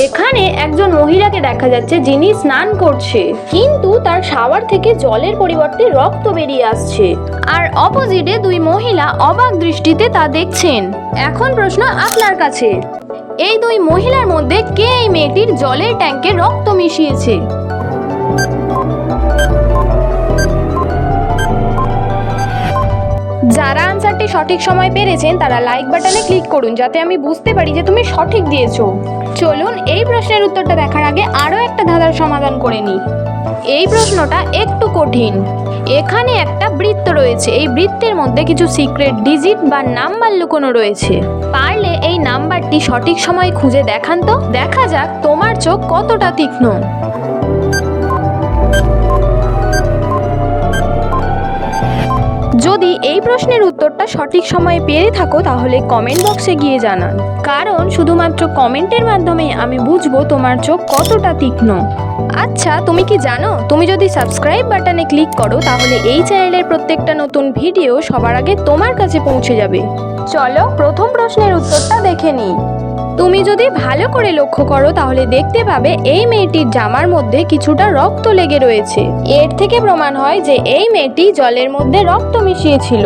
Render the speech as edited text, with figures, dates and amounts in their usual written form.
এখানে একজন মহিলাকে দেখা যাচ্ছে যিনি স্নান করছে, কিন্তু তার শাওয়ার থেকে জলের পরিবর্তে রক্ত বেরিয়ে আসছে। আর অপোজিটে দুই মহিলা অবাক দৃষ্টিতে তা দেখছেন। এখন প্রশ্ন আপনার কাছে, এই দুই মহিলার মধ্যে কে এই মেয়েটির জলের ট্যাঙ্কে রক্ত মিশিয়েছে? যারা আনসারটি সঠিক সময় পেরেছেন তারা লাইক বাটনে ক্লিক করুন, যাতে আমি বুঝতে পারি যে তুমি সঠিক দিয়েছো। চলুন এই প্রশ্নের উত্তরটা দেখার আগে আরও একটা ধাঁধার সমাধান করে নিই। এই প্রশ্নটা একটু কঠিন। এখানে একটা বৃত্ত রয়েছে, এই বৃত্তের মধ্যে কিছু সিক্রেট ডিজিট বা নাম্বার লুকোনো রয়েছে। পারলে এই নাম্বারটি সঠিক সময় খুঁজে দেখান তো, দেখা যাক তোমার চোখ কতটা তীক্ষ্ণ। যদি এই প্রশ্নের উত্তরটা সঠিক সময়ে পেয়ে থাকো তাহলে কমেন্ট বক্সে গিয়ে জানান, কারণ শুধুমাত্র কমেন্টের মাধ্যমে আমি বুঝবো তোমার চোখ কতটা তীক্ষ্ণ। আচ্ছা, তুমি কি জানো, তুমি যদি সাবস্ক্রাইব বাটনে ক্লিক করো তাহলে এই চ্যানেলের প্রত্যেকটা নতুন ভিডিও সবার আগে তোমার কাছে পৌঁছে যাবে। চলো প্রথম প্রশ্নের উত্তরটা দেখে নিই। তুমি যদি ভালো করে লক্ষ্য করো তাহলে দেখতে পাবে এই মেয়েটির জামার মধ্যে কিছুটা রক্ত লেগে রয়েছে। এর থেকে প্রমাণ হয় যে এই মেয়েটি জলের মধ্যে রক্ত মিশিয়েছিল।